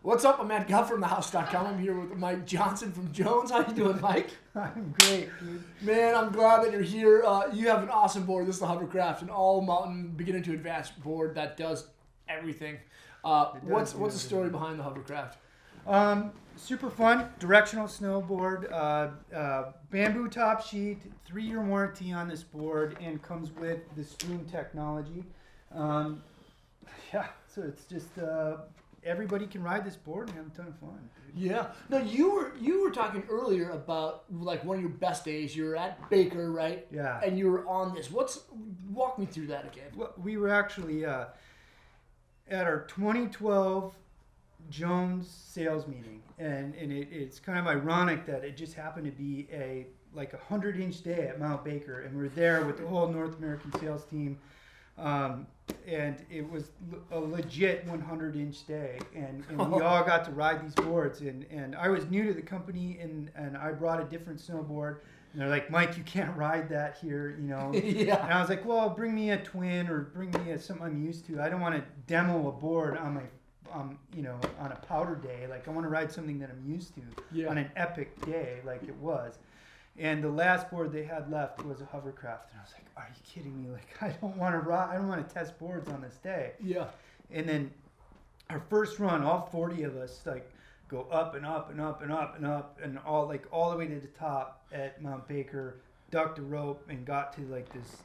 What's up? I'm Matt Guff from thehouse.com. I'm here with Mike Johnson from Jones. How you doing, Mike? I'm great, dude. Man, I'm glad that you're here. You have an awesome board. This is the Hovercraft, an all-mountain, beginning to advanced board that does everything. What's the story behind the Hovercraft? Super fun, directional snowboard, bamboo top sheet, 3-year warranty on this board, and comes with the Spoon technology. So it's just everybody can ride this board and have a ton of fun. Yeah. Now you were talking earlier about like one of your best days. You were at Baker, right? Yeah. And you were on this. Walk me through that again. Well, we were actually at our 2012 Jones sales meeting, and it's kind of ironic that it just happened to be a 100-inch day at Mount Baker, and we're there with the whole North American sales team, and it was a legit 100-inch day, and we all got to ride these boards, and I was new to the company, and I brought a different snowboard, and they're like, Mike, you can't ride that here, you know. Yeah. And I was like, well, bring me a twin or bring me something I'm used to. I don't want to demo a board on my on a powder day. Like, I want to ride something that I'm used to on an epic day like it was. And the last board they had left was a Hovercraft, and I was like, are you kidding me? Like, I don't want to test boards on this day. Yeah. And then our first run, all 40 of us go up and up and up and up and up, and all the way to the top at Mount Baker, ducked a rope and got to this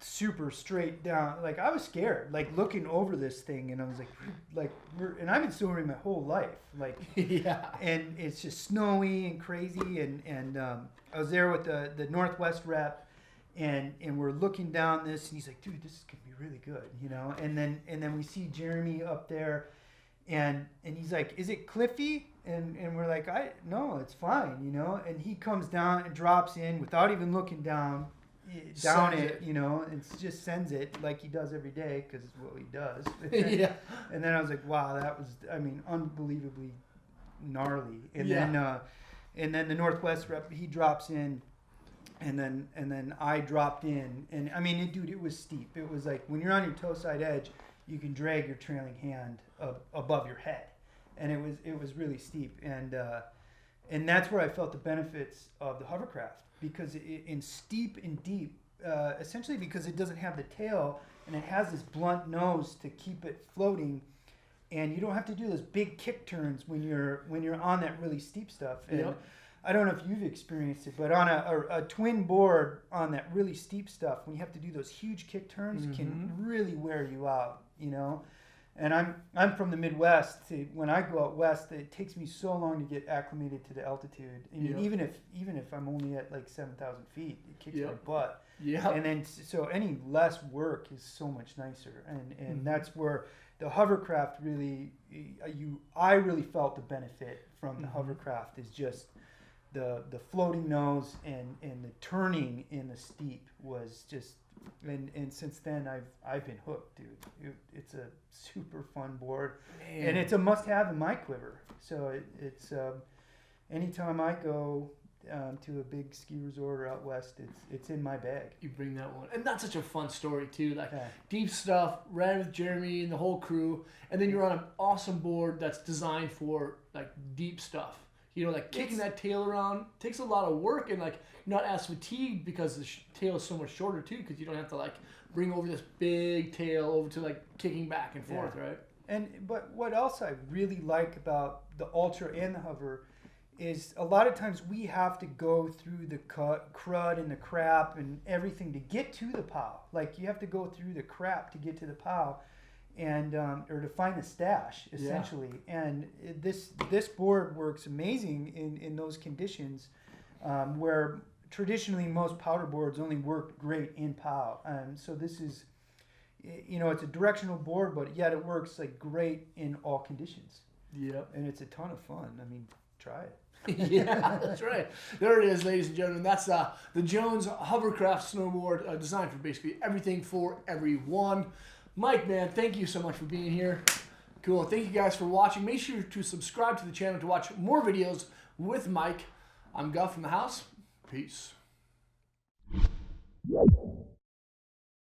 super straight down. Like, I was scared, looking over this thing, and I was and I've been snowboarding my whole life, yeah. And it's just snowy and crazy, and I was there with the Northwest rep, and we're looking down this, and he's like, dude, this is gonna be really good, you know. And then we see Jeremy up there, and he's like, is it cliffy? And we're like, no, it's fine, you know. And he comes down and drops in without even looking down it, you know, and just sends it like he does every day, because it's what he does. Yeah. And then I was like, wow, that was, unbelievably gnarly. And then the Northwest rep, he drops in, and then I dropped in, and it was steep. It was like, when you're on your toe side edge, you can drag your trailing hand above your head, and it was really steep, and that's where I felt the benefits of the Hovercraft. Because in steep and deep, essentially because it doesn't have the tail, and it has this blunt nose to keep it floating, and you don't have to do those big kick turns when you're on that really steep stuff. And Yep. I don't know if you've experienced it, but on a twin board on that really steep stuff, when you have to do those huge kick turns, can really wear you out, you know. And I'm from the Midwest. When I go out west, it takes me so long to get acclimated to the altitude. And even if I'm only at 7,000 feet, it kicks my butt. Yeah. And then so any less work is so much nicer. And that's where the Hovercraft really, I really felt the benefit from the Hovercraft is just the floating nose and the turning in the steep was just. And since then I've been hooked, dude. It's a super fun board, and it's a must-have in my quiver. So it's anytime I go to a big ski resort or out west, it's in my bag. You bring that one, and that's such a fun story too. Deep stuff, ran with Jeremy and the whole crew, and then you're on an awesome board that's designed for deep stuff. You know, kicking that tail around takes a lot of work, and not as fatigued because the tail is so much shorter too, because you don't have to bring over this big tail over to kicking back and forth, right? But what else I really like about the Ultra and the Hover is a lot of times we have to go through the crud and the crap and everything to get to the POW. You have to go through the crap to get to the POW. And or to find the stash, essentially. Yeah. And this board works amazing in those conditions, where traditionally most powder boards only work great in POW. So this is, it's a directional board, but yet it works great in all conditions. Yeah. And it's a ton of fun. Try it. Yeah, that's right. There it is, ladies and gentlemen. That's the Jones Hovercraft snowboard, designed for basically everything for everyone. Mike, man, thank you so much for being here. Cool. Thank you guys for watching. Make sure to subscribe to the channel to watch more videos with Mike. I'm Guff from the house. Peace.